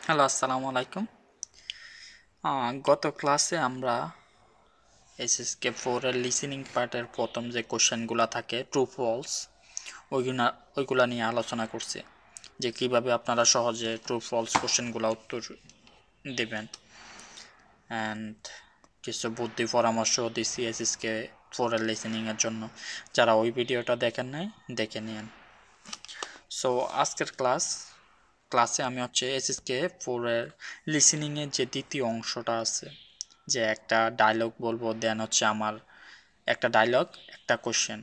Hello, আসসালামু আলাইকুম। গত ক্লাসে আমরা এসএসকে 4 এর লিসেনিং পার্টের প্রথম যে কোশ্চেনগুলো থাকে ট্রু ফলস ওইগুলা ওইগুলা নিয়ে আলোচনা করছি, যে কিভাবে আপনারা সহজে ট্রু ফলস কোশ্চেনগুলো উত্তর দেবেন, অ্যান্ড কিছু বুদ্ধি পরামর্শ দিচ্ছি এসএসকে 4 এর লিসেনিংয়ের জন্য। যারা ওই ভিডিওটা দেখেন নাই, দেখে নিন। সো আজকের ক্লাসে আমি এসএসকে 4 এর লিসেনিংয়ের যে দ্বিতীয় অংশটা আছে, যে একটা ডায়লগ বলবো, দেন আমার একটা ডায়লগ একটা কোশ্চেন,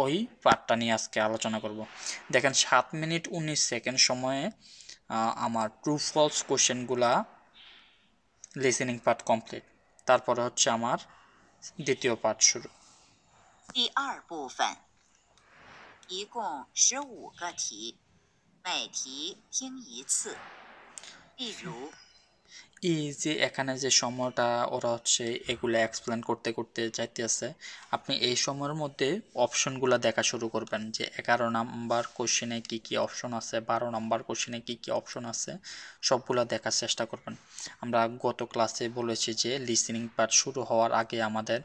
ওই পার্টটা নিয়ে আজকে আলোচনা করব। দেখেন 7 মিনিট 19 সেকেন্ড সময়ে আমার ট্রু ফলস কোশ্চেনগুলা লিসেনিং পার্ট কমপ্লিট। তারপরে আমার দ্বিতীয় পার্ট শুরু। 第二部分一共15个题，每题听一次。例如， এই যে এখানে যে সময়টা ওরা এগুলো এক্সপ্লেন করতে করতে যাইতেছে, আপনি এই সময়ের মধ্যে অপশনগুলো দেখা শুরু করবেন, যে 11 নাম্বার কোশ্চেনে কি কি অপশন আছে, 12 নাম্বার কোশ্চেনে কি কি অপশন আছে, সবগুলো দেখার চেষ্টা করবেন। আমরা গত ক্লাসে বলেছি যে লিসেনিং পার্ট শুরু হওয়ার আগে আমাদের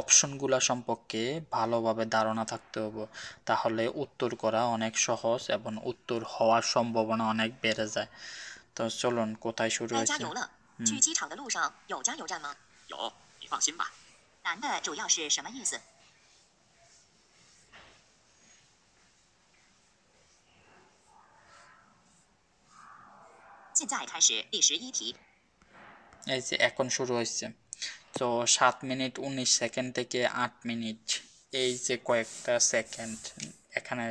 অপশনগুলো সম্পর্কে ভালোভাবে ধারণা থাকতে হবে, তাহলে উত্তর করা অনেক সহজ এবং উত্তর হওয়ার সম্ভাবনা অনেক বেড়ে যায়। তো চলুন, কোথায় শুরু 该加 হয়েছে? 油了。去机场的路上有加油站吗？有，你放心吧。男的主要是什么意思？现在开始第11题。 এই যে এখন শুরু হয়েছে। তো 7 মিনিট 19 সেকেন্ড থেকে 8 মিনিট, এই যে কয়েকটা সেকেন্ড এখানে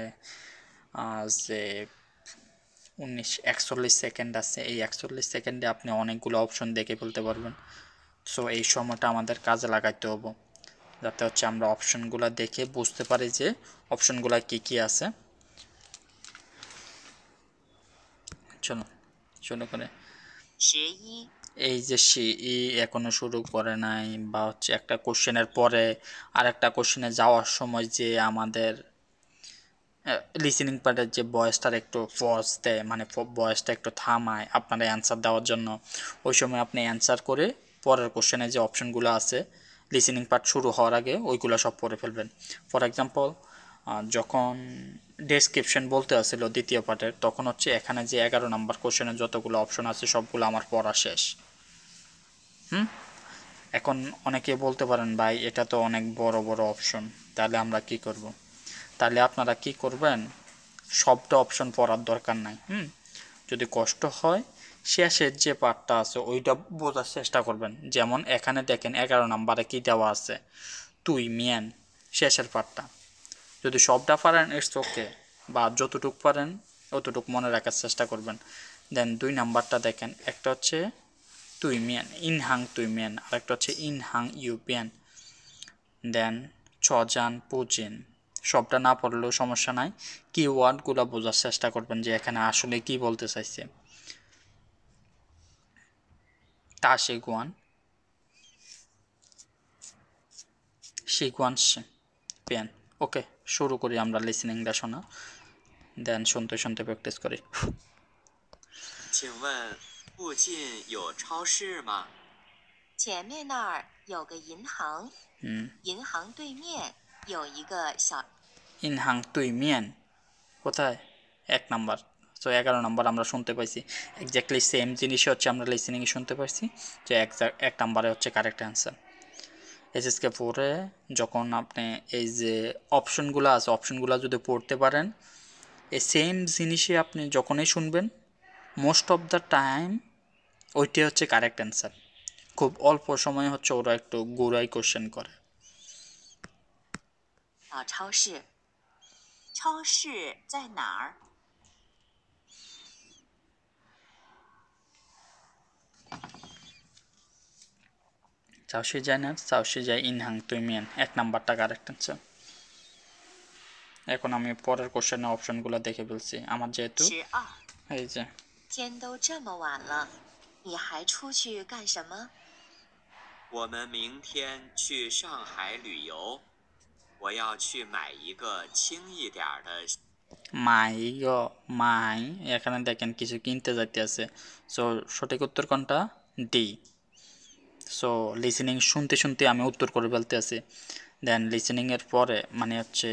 যে 41 সেকেন্ড আছে, এই 41 সেকেন্ডে আপনি অনেকগুলো অপশন দেখে ফেলতে পারবেন। সো এই সময়টা আমাদের কাজে লাগাইতে হবে, যাতে আমরা অপশনগুলো দেখে বুঝতে পারি যে অপশনগুলো কি কি আছে। চলো শুরু করে। 11 এই যে এখনো শুরু করে নাই, বা একটা কোশ্চেনের পরে আর একটা কোশ্চেনে যাওয়ার সময় যে আমাদের লিসেনিং পার্টের যে ভয়েসটার একটু পজ দেয়, মানে ভয়েসটা একটু থামায় আপনারা অ্যান্সার দেওয়ার জন্য, ওই সময় আপনি অ্যান্সার করে পরের কোশ্চেনে যে অপশনগুলো আছে লিসেনিং পার্ট শুরু হওয়ার আগে ওইগুলো সব পড়ে ফেলবেন। ফর এক্সাম্পল, যখন ডেসক্রিপশন বলতে আসছিল দ্বিতীয় পার্টের, তখন এখানে যে 11 নাম্বার কোশ্চেনের যতগুলো অপশন আছে সবগুলো আমার পড়া শেষ। এখন অনেকে বলতে পারেন, ভাই এটা তো অনেক বড় বড় অপশন, তাহলে আমরা কি করব? তাহলে আপনারা কি করবেন, সবটা অপশন পড়ার দরকার নাই। যদি কষ্ট হয়, শেষের যে পার্টটা আছে ওইটা বোঝার চেষ্টা করবেন। যেমন এখানে দেখেন 11 নাম্বারে কি দেওয়া আছে, তুই মিয়ান, শেষের পার্টটা। যদি সবটা পারেন ইটস ওকে, বা যতটুক পারেন অতটুক মনে রাখার চেষ্টা করবেন। দেন 2 নাম্বারটা দেখেন, একটা তুই মিয়ান ইনহাং তুই মিয়ান, আর একটা ইনহাং ইউ পিয়ান। দেন ছজান পুজিন, সবটা না পড়লেও সমস্যা নাই, কি ওয়ার্ডগুলো বোঝার চেষ্টা করবেন যে এখানে আসলে কি বলতে চাইছে। তা শিগুয়ান শিগুয়ান পেন। ওকে, শুরু করি আমরা লিসেনিংটা শোনা, দেন শুনতে শুনতে প্র্যাকটিস করি। 请问附近有超市吗？前面那儿有个银行，银行对面有一个小 ইনহাং তুই মিয়ান কোথায়? 1 নাম্বার। তো 11 নাম্বার আমরা শুনতে পাইছি, এক্স্যাক্টলি সেম জিনিসই আমরা লিসেনিংয়ে শুনতে পাইছি, যে 1 নাম্বারে কারেক্ট অ্যান্সার। এসএসকে 4-এ যখন আপনি এই যে অপশনগুলো আছে, অপশনগুলো যদি পড়তে পারেন, এই সেম জিনিসই আপনি যখনই শুনবেন, মোস্ট অফ দ্য টাইম ওইটাই কারেক্ট অ্যান্সার। খুব অল্প সময়ে ওরা একটু গোড়াই কোশ্চেন করে। 超市，超市在哪儿？ চাউশি যায় না, চাউশি যায় ইনহাং তুই মিয়ান, 1 নাম্বারটা কারেক্ট অ্যান্সার। এখন আমি পরের কোশ্চেনের অপশনগুলো দেখে ফেলছি আমার যেহেতু 12。 এই যে 天都这么晚了，你还出去干什么？我们明天去上海旅游，我要去买一个轻一点儿的。মাই মাই এখানে দেখেন কিছু কিনতে যাইতে আছে। সো সঠিক উত্তর কোনটা? ডি। সো লিসেনিং শুনতে শুনতে আমি উত্তর করে ফেলতে আছি। দেন লিসেনিংয়ের পরে মানে হচ্ছে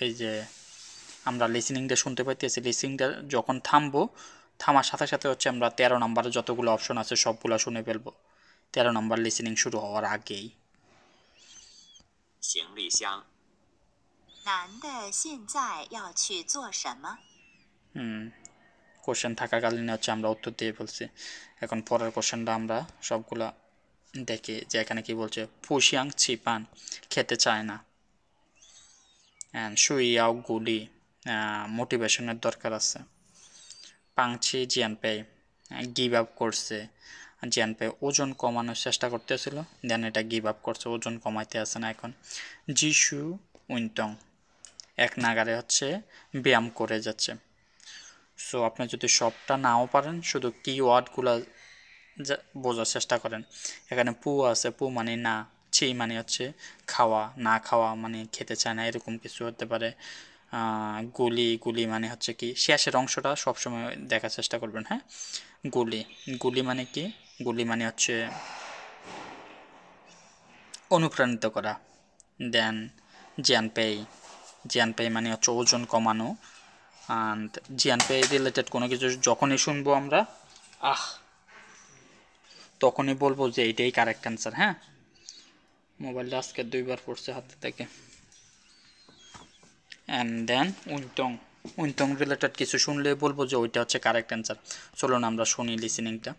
এই যে আমরা লিসেনিংটা শুনতে পাইতেছি, লিসেনিংটা যখন থামবো, থামার সাথে সাথে হচ্ছে আমরা 13 নম্বরে যতগুলো অপশন আছে সবগুলো শুনে ফেলবো 13 নম্বর লিসেনিং শুরু হওয়ার আগেই। 行李箱，男的现在要去做什么？ কোশ্চেন থাকাকালীন হচ্ছে আমরা উত্তর দিয়ে ফেলছি। এখন পরের কোশ্চেনটা আমরা সবগুলা দেখি যে এখানে কি বলছে। ফুশিয়াং চিপান খেতে চায় না। অ্যান্ড সুইয়াও গুলি মোটিভেশনের দরকার আছে। পাংচি জিয়ানপে গিভ আপ করছে। জিয়ানপে ওজন কমানোর চেষ্টা করতেছিল, দেন এটা গিভ আপ করছে, ওজন কমাইতে আসে না এখন। জিসু উইনটং এক নাগারে হচ্ছে ব্যায়াম করে যাচ্ছে। সো আপনি যদি সবটা নাও পারেন, শুধু কিওয়ার্ডগুলো বোঝার চেষ্টা করেন। এখানে পু আছে, পু মানে না, ছি মানে হচ্ছে খাওয়া, না খাওয়া মানে খেতে চায় না, এরকম কিছু হতে পারে। গুলি, গুলি মানে হচ্ছে কি, শেষের অংশটা সবসময় দেখার চেষ্টা করবেন। হ্যাঁ, গুলি, গুলি মানে কি? গুলি মানে হচ্ছে অনুপ্রাণিত করা। দেন জিয়ানপেই, জিয়ানপেই মানে হচ্ছে ওজন কমানো। অ্যান্ড জিয়ানপে রিলেটেড কোনো কিছু যখনই শুনবো আমরা তখনই বলবো যে এইটাই কারেক্ট অ্যান্সার। হ্যাঁ, মোবাইলটা আজকে 2বার পড়ছে হাতে থেকে। অ্যান্ড দেন উইনটং, উইনটং রিলেটেড কিছু শুনলে বলবো যে ওইটা হচ্ছে কারেক্ট অ্যান্সার। চলুন আমরা শুনি লিসেনিংটা।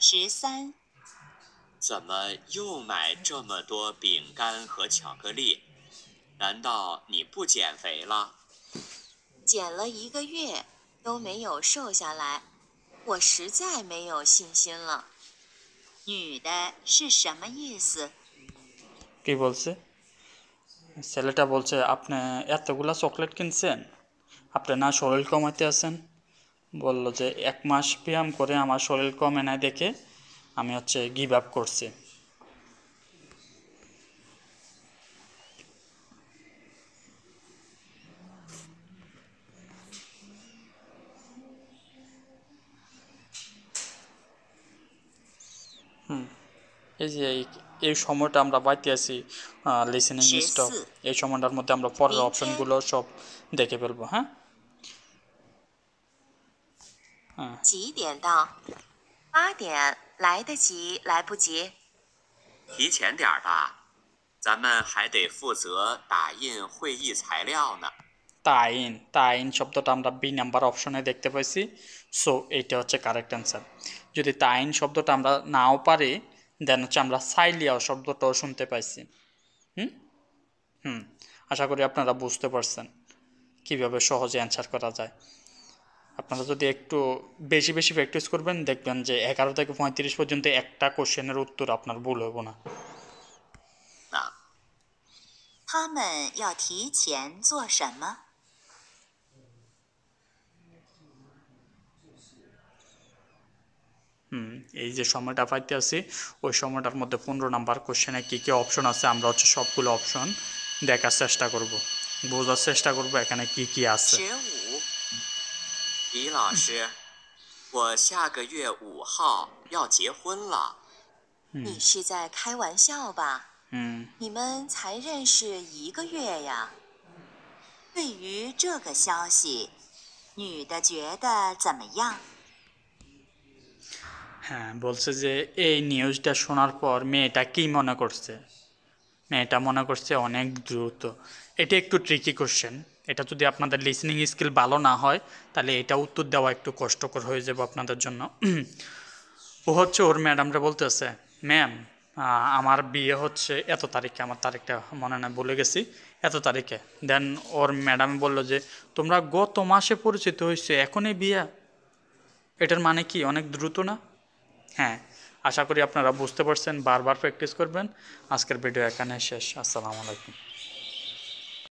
13，怎么又买这么多饼干和巧克力？难道你不减肥了？ 减了1个月都没有瘦下来，我实在没有信心了。女的是什么意思？ কি বলছে? ছেলেটা বলছে আপনি এতগুলা চকলেট কিনছেন, আপনি না শরীর কমাইতে আছেন? বলল যে 1 মাস ব্যায়াম করে আমার শরীর কমে নাই দেখে আমি হচ্ছে গিভ আপ করছি। এই যে এই সময়টা আমরা পাইতে আছি লিসেনিং স্টপ, 14， এই সময়টার মধ্যে আমরা পরের অপশনগুলো সব দেখে ফেলবো। হ্যাঁ, 几点到？8点，来得及来不及？ 提前点儿吧，咱们还得负责打印会议材料呢。 তাইন, তাইন শব্দটা আমরা বি নাম্বার অপশনে দেখতে পাইছি। সো এইটা হচ্ছে কারেক্ট অ্যান্সার। যদি তাইন শব্দটা আমরা নাও পারি, দেন হচ্ছে আমরা সাইলিয়াও শব্দটাও শুনতে পাইছি। আশা করি আপনারা বুঝতে পারছেন কীভাবে সহজে অ্যান্সার করা যায়। আপনারা যদি একটু বেশি বেশি প্র্যাকটিস করবেন, দেখবেন যে 11 থেকে 35 পর্যন্ত একটা কোশ্চেনের উত্তর আপনার ভুল হবো না। 他们要提前做什么？ এই যে সময়টা পাইতে আছি, ওই সময়টার মধ্যে 15 নাম্বার কোশ্চেনে কী কী অপশন আছে আমরা হচ্ছে সবগুলো অপশন দেখার চেষ্টা করব, বোঝার চেষ্টা করব এখানে কী কী আছে। 15，李老师，我下个月5号要结婚了。你是在开玩笑吧？ 你们才认识1个月呀。对于这个消息，女的觉得怎么样？ হ্যাঁ, বলছে যে এই নিউজটা শোনার পর মেয়েটা কী মনে করছে। মেয়েটা মনে করছে অনেক দ্রুত। এটা একটু ট্রিকি কোশ্চেন, এটা যদি আপনাদের লিসেনিং স্কিল ভালো না হয় তাহলে এটা উত্তর দেওয়া একটু কষ্টকর হয়ে যাবে আপনাদের জন্য। ও হচ্ছে ওর ম্যাডামরা বলতেছে, ম্যাম আমার বিয়ে হচ্ছে এত তারিখে, আমার তারিখটা মনে নাই বলে গেছি, এত তারিখে। দেন ওর ম্যাডাম বলল যে তোমরা গত মাসে পরিচিত হয়েছে, এখনই বিয়ে? এটার মানে কি অনেক দ্রুত না? হ্যাঁ, আশা করি আপনারা বুঝতে পারছেন, বারবার প্র্যাকটিস করবেন। আজকের ভিডিও এখানে শেষ। আসসালামু আলাইকুম।